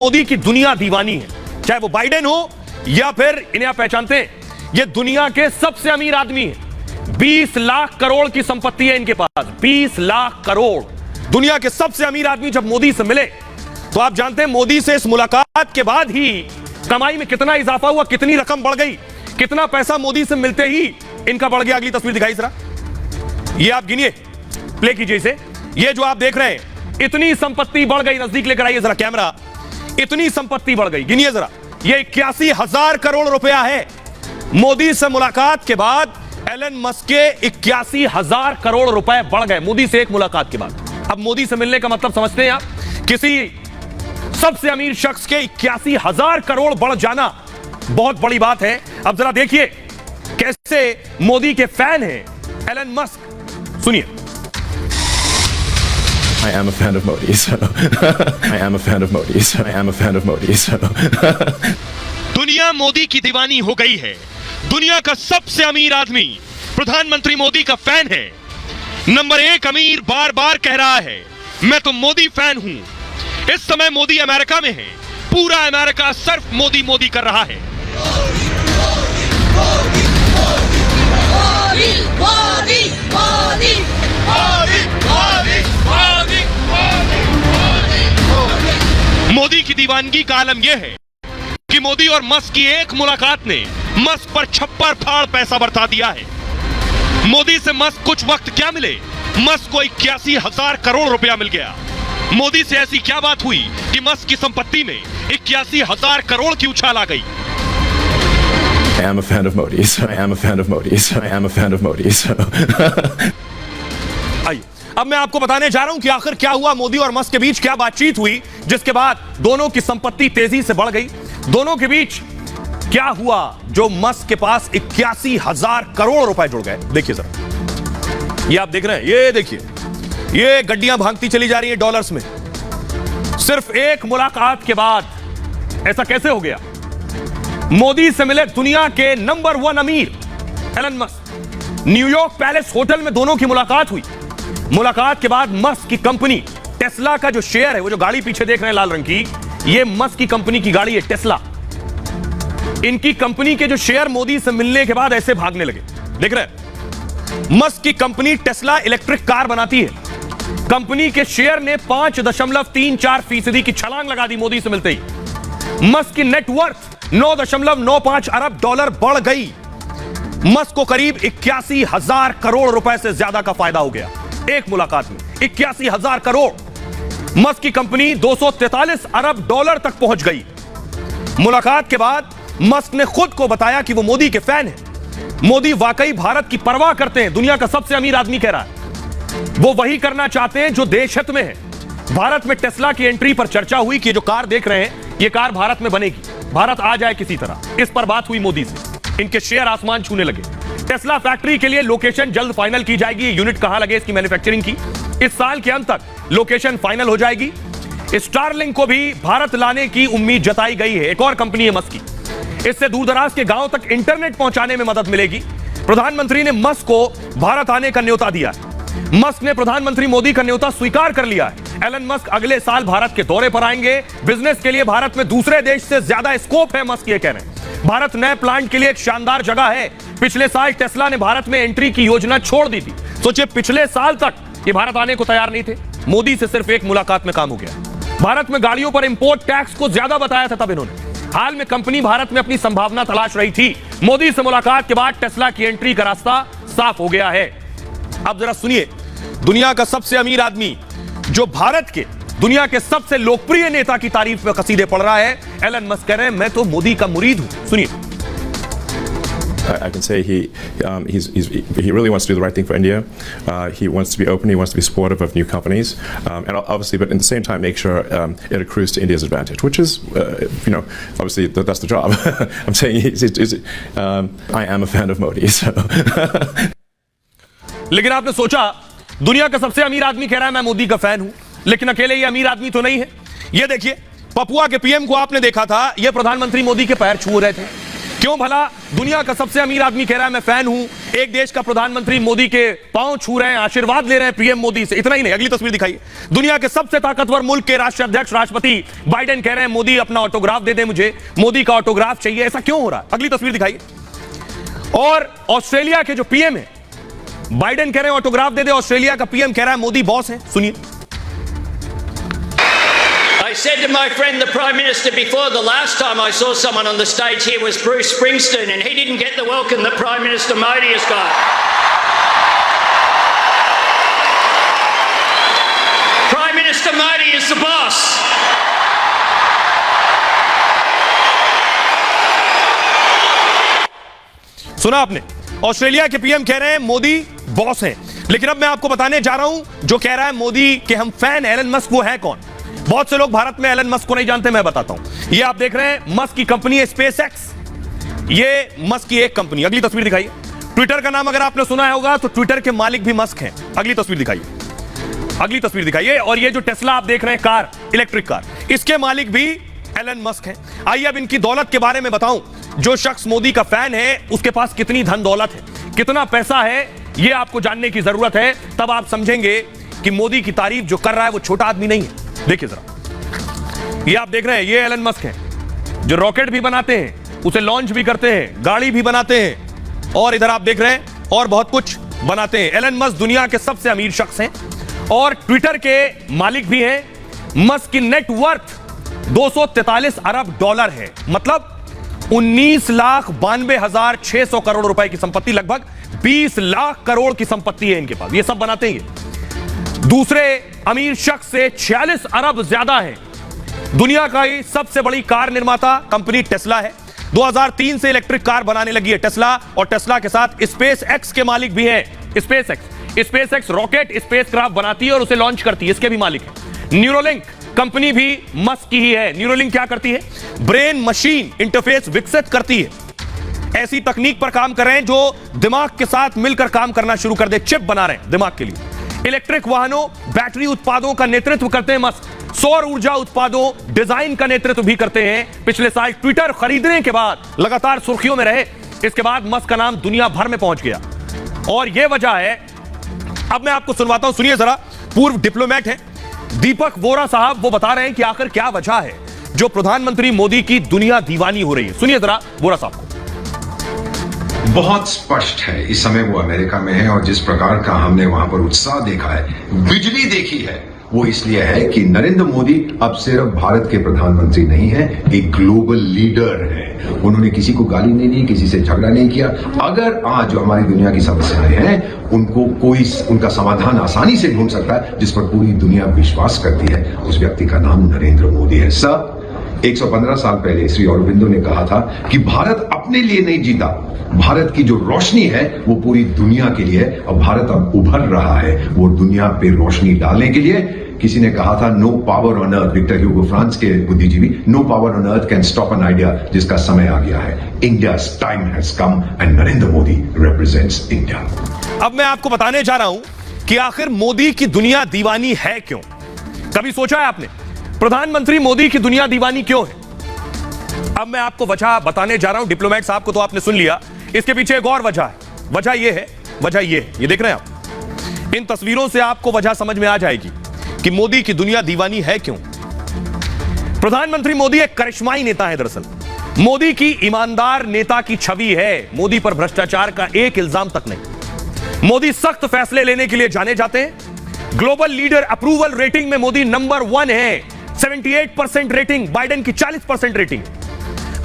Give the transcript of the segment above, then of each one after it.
मोदी की दुनिया दीवानी है, चाहे वो बाइडेन हो या फिर इन्हें आप पहचानते हैं, ये दुनिया के सबसे अमीर आदमी है। 20 लाख करोड़ की संपत्ति है इनके पास, 20 लाख करोड़। दुनिया के सबसे अमीर आदमी जब मोदी से मिले तो आप जानते हैं मोदी से इस मुलाकात के बाद ही कमाई में कितना इजाफा हुआ, कितनी रकम बढ़ गई, कितना पैसा मोदी से मिलते ही इनका बढ़ गया। अगली तस्वीर दिखाई जरा, ये आप गिनिए, प्ले कीजिए इसे। ये जो आप देख रहे हैं, इतनी संपत्ति बढ़ गई, नजदीक लेकर आइए जरा कैमरा, इतनी संपत्ति बढ़ गई, गिनिए जरा। ये 81,000 करोड़ रुपया है। मोदी से मुलाकात के बाद एलन मस्क के 81,000 करोड़ रुपए बढ़ गए मोदी से एक मुलाकात के बाद। अब मोदी से मिलने का मतलब समझते हैं आप, किसी सबसे अमीर शख्स के 81,000 करोड़ बढ़ जाना बहुत बड़ी बात है। अब जरा देखिए कैसे मोदी के फैन हैं एलन मस्क, सुनिए। I am a fan of Modi, so I am a fan of Modi, so I am a fan of Modi, so दुनिया मोदी की दीवानी हो गई है। दुनिया का सबसे अमीर आदमी प्रधानमंत्री मोदी का फैन है। नंबर 1 अमीर बार बार कह रहा है मैं तो मोदी फैन हूं। इस समय मोदी अमेरिका में है, पूरा अमेरिका सिर्फ मोदी मोदी कर रहा है। मोदी की दीवानगी का आलम यह है कि मोदी और मस्क की एक मुलाकात ने मस्क पर छप्पर फाड़ पैसा बरसा दिया है। मोदी से मस्क कुछ वक्त क्या मिले, मस्क को 81,000 करोड़ रुपया मिल गया। मोदी से ऐसी क्या बात हुई कि मस्क की संपत्ति में 81,000 करोड़ की उछाल आ गई। I am a fan of Modi, so I am a fan of Modi, so I am a fan of Modi, so आइए अब मैं आपको बताने जा रहा हूं कि आखिर क्या हुआ, मोदी और मस्क के बीच क्या बातचीत हुई जिसके बाद दोनों की संपत्ति तेजी से बढ़ गई। दोनों के बीच क्या हुआ जो मस्क के पास 81,000 करोड़ रुपए जुड़ गए। देखिए सर, ये आप देख रहे हैं, ये देखिए, ये गड्डियां भागती चली जा रही हैं डॉलर्स में। सिर्फ एक मुलाकात के बाद ऐसा कैसे हो गया? मोदी से मिले दुनिया के नंबर 1 अमीर Elon Musk. New York palace hotel में दोनों की मुलाकात हुई। मुलाकात के बाद मस्क की कंपनी टेस्ला का जो शेयर है, वो जो गाड़ी पीछे देख रहे हैं लाल रंग की, ये मस्क की कंपनी की गाड़ी है टेस्ला। इनकी कंपनी के जो शेयर मोदी से मिलने के बाद ऐसे भागने लगे, देख रहे हैं। मस्क की कंपनी टेस्ला इलेक्ट्रिक कार बनाती है। कंपनी के शेयर ने 5.34% की छलांग लगा दी मोदी से मिलते ही। मस्क की नेटवर्थ 9.95 अरब डॉलर बढ़ गई। मस्क को करीब 81,000 करोड़ रुपए से ज्यादा का फायदा हो गया एक मुलाकात में। 81,000 करोड़। मस्क की कंपनी 243 अरब डॉलर तक पहुंच गई। मुलाकात के बाद मस्क ने खुद को बताया कि वो मोदी के फैन है। मोदी वाकई भारत की परवाह करते हैं, दुनिया का सबसे अमीर आदमी कह रहा है। वो वही करना चाहते हैं जो देश हित में है। भारत में टेस्ला की एंट्री पर चर्चा हुई कि जो कार देख रहे हैं, ये कार भारत में बनेगी, भारत आ जाए किसी तरह। इस पर बात हुई मोदी से, इनके शेयर आसमान छूने लगे। टेस्ला फैक्ट्री के लिए लोकेशन जल्द फाइनल की जाएगी। यूनिट कहां लगे इसकी मैन्युफैक्चरिंग की, इस साल के अंत तक लोकेशन फाइनल हो जाएगी। स्टारलिंक को भी भारत लाने की उम्मीद जताई गई है। एक और कंपनी है मस्क की, इससे दूरदराज के गांव तक इंटरनेट पहुंचाने में मदद मिलेगी। प्रधानमंत्री ने मस्क को भारत आने का न्योता दिया है। मस्क ने प्रधानमंत्री मोदी का न्योता स्वीकार कर लिया है। एलन मस्क अगले साल भारत के दौरे पर आएंगे। बिजनेस के लिए भारत में दूसरे देश से ज्यादा स्कोप है, मस्क ये कह रहे हैं। भारत नए प्लांट के लिए एक शानदार जगह है। पिछले साल टेस्ला ने भारत में एंट्री की योजना छोड़ दी थी। सोचिए, पिछले साल तक ये भारत आने को तैयार नहीं थे। मोदी से सिर्फ एक मुलाकात में काम हो गया। भारत में गाड़ियों पर इंपोर्ट टैक्स को ज्यादा बताया था तब इन्होंने। हाल में कंपनी भारत में अपनी संभावना तलाश रही थी। मोदी से मुलाकात के बाद टेस्ला की एंट्री का रास्ता साफ हो गया है। अब जरा सुनिए, दुनिया का सबसे अमीर आदमी जो भारत के दुनिया के सबसे लोकप्रिय नेता की तारीफ में कसीदे पढ़ रहा है, एलन मस्क कह रहे हैं मैं तो मोदी का मुरीद हूं। सुनिए। I can say he really wants to do the right thing for India. He wants to be open. He wants to be supportive of new companies, and obviously, but in the same time, make sure it accrues to India's advantage, which is, obviously that's the job. I'm saying I am a fan of Modi. So. लेकिन आपने सोचा, दुनिया का सबसे अमीर आदमी कह रहा है मैं मोदी का फैन हूं, लेकिन अकेले ये अमीर आदमी तो नहीं है। ये देखिए, पपुआ के पीएम को आपने देखा था, ये प्रधानमंत्री मोदी के पैर छू रहे थे। क्यों भला दुनिया का सबसे अमीर आदमी कह रहा है मैं फैन हूं, एक देश का प्रधानमंत्री मोदी के पांव छू रहे हैं, आशीर्वाद ले रहे हैं पीएम मोदी से। इतना ही नहीं, अगली तस्वीर दिखाइए। दुनिया के सबसे ताकतवर मुल्क के राष्ट्राध्यक्ष राष्ट्रपति बाइडेन कह रहे हैं मोदी अपना ऑटोग्राफ दे दे, मुझे मोदी का ऑटोग्राफ चाहिए। ऐसा क्यों हो रहा है? अगली तस्वीर दिखाइए। और ऑस्ट्रेलिया के जो पीएम है, बाइडेन कह रहे हैं ऑटोग्राफ दे दे, ऑस्ट्रेलिया का पीएम कह रहा है मोदी बॉस है। सुनिए। I said to my friend, the Prime Minister, before, the last time I saw someone on the stage here was Bruce Springsteen, and he didn't get the welcome that Prime Minister Modi has got. Prime Minister Modi is the boss. सुना आपने? Australia के PM कह रहे हैं Modi boss हैं। लेकिन अब मैं आपको बताने जा रहा हूं, जो कह रहा है मोदी के हम फैन एलन मस्क, वो है कौन? बहुत से लोग भारत में एलन मस्क को नहीं जानते, मैं बताता हूं। ये आप देख रहे हैं मस्क की कंपनी है स्पेस एक्स, ये मस्क की एक कंपनी। अगली तस्वीर दिखाइए। ट्विटर का नाम अगर आपने सुना होगा तो ट्विटर के मालिक भी मस्क हैं। अगली तस्वीर दिखाइए, अगली तस्वीर दिखाइए। और ये जो टेस्ला आप देख रहे हैं कार, इलेक्ट्रिक कार, इसके मालिक भी एलन मस्क हैं। आइए अब इनकी दौलत के बारे में बताऊं। जो शख्स मोदी का फैन है उसके पास कितनी धन दौलत है, कितना पैसा है, यह आपको जानने की जरूरत है। तब आप समझेंगे कि मोदी की तारीफ जो कर रहा है वो छोटा आदमी नहीं है। देखिए जरा, ये आप देख रहे हैं, ये एलन मस्क हैं जो रॉकेट भी बनाते हैं, उसे लॉन्च भी करते हैं, गाड़ी भी बनाते हैं, और इधर आप देख रहे हैं और बहुत कुछ बनाते हैं। एलन मस्क दुनिया के सबसे अमीर शख्स हैं और ट्विटर के मालिक भी हैं। मस्क की नेटवर्थ 243 अरब डॉलर है, मतलब 19,92,600 करोड़ रुपए की संपत्ति, लगभग 20 लाख करोड़ की संपत्ति है इनके पास। ये सब बनाते हैं। दूसरे अमीर शख्स से 46 अरब ज्यादा है। दुनिया का ही सबसे बड़ी कार निर्माता कंपनी टेस्ला है। 2003 से इलेक्ट्रिक कार बनाने लगी है टेस्ला, और टेस्ला के साथ स्पेस एक्स के मालिक भी हैं। Space x rocket space craft बनाती है और उसे लॉन्च करती है, इसके भी मालिक है। न्यूरोलिंक कंपनी भी मस्क की ही है। न्यूरोलिंक क्या करती है? ब्रेन मशीन इंटरफेस विकसित करती है। ऐसी तकनीक पर काम कर रहे हैं जो दिमाग के साथ मिलकर काम करना शुरू कर दे। चिप बना रहे हैं दिमाग के लिए। इलेक्ट्रिक वाहनों, बैटरी उत्पादों का नेतृत्व करते हैं मस्क। सौर ऊर्जा उत्पादों, डिजाइन का नेतृत्व भी करते हैं। पिछले साल ट्विटर खरीदने के बाद लगातार सुर्खियों में रहे। इसके बाद मस्क का नाम दुनिया भर में पहुंच गया, और यह वजह है। अब मैं आपको सुनवाता हूं, सुनिए जरा। पूर्व डिप्लोमेट हैं दीपक वोरा साहब, वो बता रहे हैं कि आखिर क्या वजह है जो प्रधानमंत्री मोदी की दुनिया दीवानी हो रही है। सुनिए जरा वोरा साहब को। बहुत स्पष्ट है, इस समय वो अमेरिका में है और जिस प्रकार का हमने वहां पर उत्साह देखा है, बिजली देखी है, वो इसलिए है कि नरेंद्र मोदी अब सिर्फ भारत के प्रधानमंत्री नहीं है, एक ग्लोबल लीडर है। उन्होंने किसी को गाली नहीं दी, किसी से झगड़ा नहीं किया। अगर आज जो हमारी दुनिया की समस्याएं हैं उनको कोई उनका समाधान आसानी से ढूंढ सकता है, जिस पर पूरी दुनिया विश्वास करती है, उस व्यक्ति का नाम नरेंद्र मोदी है। सर, 115 साल पहले श्री अरबिंदो ने कहा था कि भारत अपने लिए नहीं जीता, भारत की जो रोशनी है वो पूरी दुनिया के लिए है, और भारत अब उभर रहा है वो दुनिया पे रोशनी डालने के लिए। किसी ने कहा था no power on earth, Victor Hugo France के बुद्धिजीवी, no power on earth can stop an idea, जिसका समय आ गया है। India's time has come and Narendra Modi represents India. अब मैं आपको बताने जा रहा हूं कि आखिर मोदी की दुनिया दीवानी है क्यों। कभी सोचा है आपने प्रधानमंत्री मोदी की दुनिया दीवानी क्यों है? अब मैं आपको वजह बताने जा रहा हूं। डिप्लोमेट साहब को तो आपने सुन लिया, इसके पीछे एक और वजह है। वजह यह है, ये देख रहे हैं आप। इन तस्वीरों से आपको वजह समझ में आ जाएगी कि मोदी की दुनिया दीवानी है क्यों। प्रधानमंत्री मोदी एक करिश्माई नेता है। दरअसल मोदी की ईमानदार नेता की छवि है। मोदी पर भ्रष्टाचार का एक इल्जाम तक नहीं। मोदी सख्त फैसले लेने के लिए जाने जाते हैं। ग्लोबल लीडर अप्रूवल रेटिंग में मोदी नंबर 1 है। 78% रेटिंग, बाइडेन की 40% रेटिंग।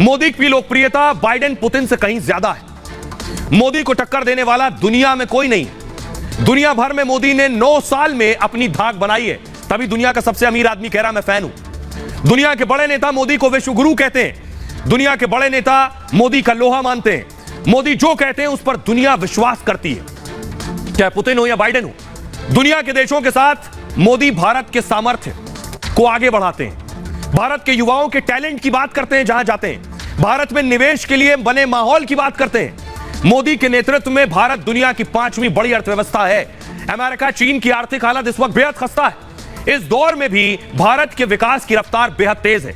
मोदी की लोकप्रियता बाइडेन पुतिन से कहीं ज्यादा है। मोदी को टक्कर देने वाला दुनिया में कोई नहीं। दुनिया भर में मोदी ने 9 साल में अपनी धाक बनाई है, तभी दुनिया का सबसे अमीर आदमी कह रहा मैं फैन हूं। दुनिया के बड़े नेता मोदी को विश्व गुरु कहते हैं। दुनिया के बड़े नेता मोदी का लोहा मानते हैं। मोदी जो कहते हैं उस पर दुनिया विश्वास करती है, चाहे पुतिन हो या बाइडेन हो। दुनिया के देशों के साथ मोदी भारत के सामर्थ्य को आगे बढ़ाते हैं। भारत के युवाओं के टैलेंट की बात करते हैं जहां जाते हैं। भारत में निवेश के लिए बने माहौल की बात करते हैं। मोदी के नेतृत्व में भारत दुनिया की 5वीं बड़ी अर्थव्यवस्था है। अमेरिका, चीन की आर्थिक हालत इस वक्त बेहद खस्ता है। इस दौर में भी भारत के विकास की रफ्तार बेहद तेज है।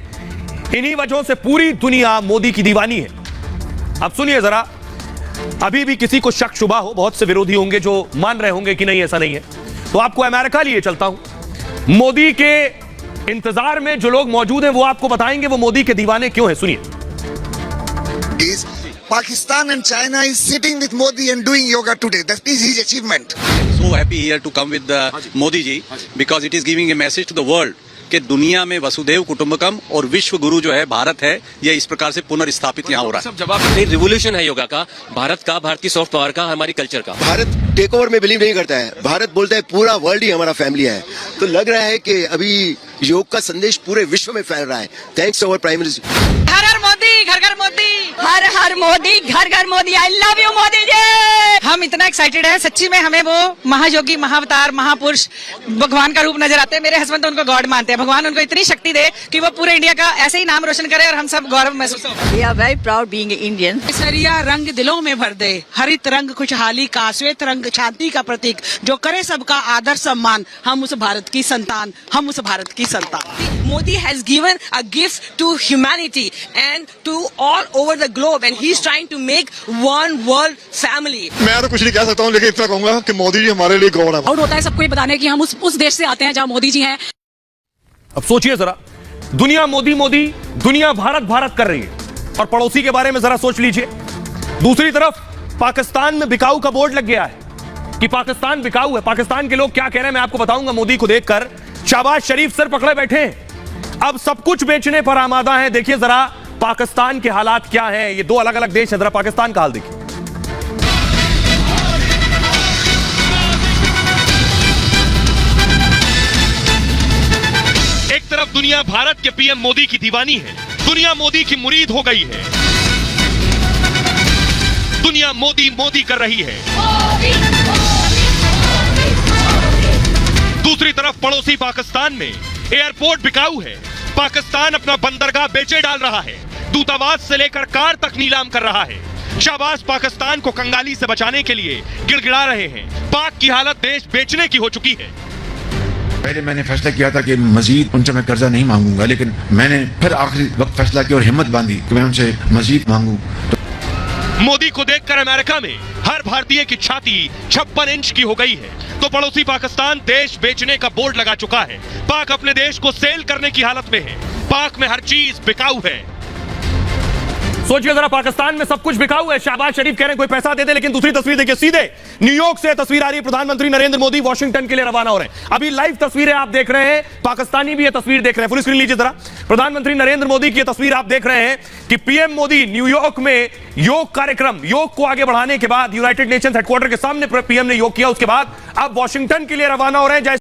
इन्हीं वजहों से पूरी दुनिया मोदी की दीवानी है। अब सुनिए जरा, अभी भी किसी को शक शुबा हो, बहुत से विरोधी होंगे जो मान रहे होंगे कि नहीं ऐसा नहीं है, तो आपको अमेरिका लिए चलता हूं। मोदी के इंतजार में जो लोग मौजूद हैं वो आपको बताएंगे वो मोदी के दीवाने क्यों हैं। सुनिए। Pakistan and China is sitting with Modi and doing yoga today. That is his achievement. So happy here to come with Modi ji because it is giving a message to the world कि दुनिया में वसुधैव कुटुंबकम और विश्व गुरु जो है भारत है, यह इस प्रकार से पुनर्स्थापित यहाँ हो रहा है। सब जवाब नहीं, रिवोल्यूशन है योगा का, भारत का, भारतीय सॉफ्ट पावर का, हमारी कल्चर का। भारत टेक ओवर में बिलीव नहीं करता है, भारत बोलता है पूरा वर्ल्ड ही हमारा फैमिली है। तो लग रहा है कि अभी योग का संदेश पूरे विश्व में फैल रहा है, thanks to our prime minister. हर हर मोदी, घर घर मोदी, हर हर मोदी, घर घर Modi. I love you Modi ji. हम इतना एक्साइटेड है, सच्ची में हमें वो महायोगी, महाअवतार, महापुरुष, भगवान का रूप नजर आते हैं। मेरे हस्बैंड तो उनको गॉड मानते हैं। भगवान उनको इतनी शक्ति दे कि वो पूरे इंडिया का ऐसे ही नाम रोशन करे और हम सब गौरव महसूस करें। We are very proud being Indian. केसरिया रंग दिलों में भर दे, हरित रंग खुशहाली का, श्वेत रंग शांति का प्रतीक, जो करे सबका आदर सम्मान। हम उस भारत की संतान, हम उस भारत की संतान। Modi has given a gift to humanity and to all over the globe and he is trying to make one world family. मैं तो कुछ नहीं कह सकता हूँ, लेकिन इतना कहूंगा कि मोदी जी हमारे लिए गॉड है। और होता है सबको ये बताने कि हम उस देश से आते हैं जहाँ मोदी जी हैं। अब सोचिए जरा, दुनिया मोदी मोदी, दुनिया भारत भारत कर रही है, और पड़ोसी के बारे में जरा सोच लीजिए। दूसरी तरफ पाकिस्तान में बिकाऊ का बोर्ड लग गया है कि पाकिस्तान बिकाऊ है। पाकिस्तान के लोग क्या कह रहे हैं मैं आपको बताऊंगा। मोदी को देखकर शहबाज शरीफ सर पकड़े बैठे हैं, अब सब कुछ बेचने पर आमादा है। देखिए जरा पाकिस्तान के हालात क्या हैं। ये दो अलग अलग देश है, जरा पाकिस्तान का हाल देखिए। एक तरफ दुनिया भारत के पीएम मोदी की दीवानी है, दुनिया मोदी की मुरीद हो गई है, दुनिया मोदी मोदी कर रही है। दूसरी तरफ पड़ोसी पाकिस्तान में एयरपोर्ट बिकाऊ है, पाकिस्तान अपना बंदरगाह बेचे डाल रहा है, दूतावास से लेकर कार तक नीलाम कर रहा है। शाहबाज पाकिस्तान को कंगाली से बचाने के लिए गिड़गिड़ा रहे हैं। पाक की हालत देश बेचने की हो चुकी है। पहले मैंने फैसला किया था कि मजीद उनसे मैं कर्जा नहीं मांगूंगा, लेकिन मैंने फिर आखिरी वक्त फैसला किया और हिम्मत बांधी कि मैं उनसे मजीद मांगू। मोदी को देखकर अमेरिका में हर भारतीय की छाती 56 इंच की हो गई है। तो पड़ोसी पाकिस्तान देश बेचने का बोर्ड लगा चुका है। पाक अपने देश को सेल करने की हालत में है। पाक में हर चीज बिकाऊ है। सोचिए जरा, पाकिस्तान में सब कुछ बिकाऊ है। शहबाज शरीफ कह रहे हैं कोई पैसा दे दे, लेकिन दूसरी तस्वीर देखिए, सीधे न्यूयॉर्क से तस्वीर आ रही है। प्रधानमंत्री नरेंद्र मोदी वॉशिंगटन के लिए रवाना हो रहे हैं। अभी लाइव तस्वीरें आप देख रहे हैं, पाकिस्तानी भी ये तस्वीर देख रहे हैं। फुल स्क्रीन लीजिए जरा। प्रधानमंत्री नरेंद्र मोदी की तस्वीर आप देख रहे हैं कि पीएम मोदी न्यूयॉर्क में योग कार्यक्रम, योग को आगे बढ़ाने के बाद यूनाइटेड नेशंस हेडक्वार्टर के सामने पीएम ने योग किया। उसके बाद अब वॉशिंगटन के लिए रवाना हो रहे हैं।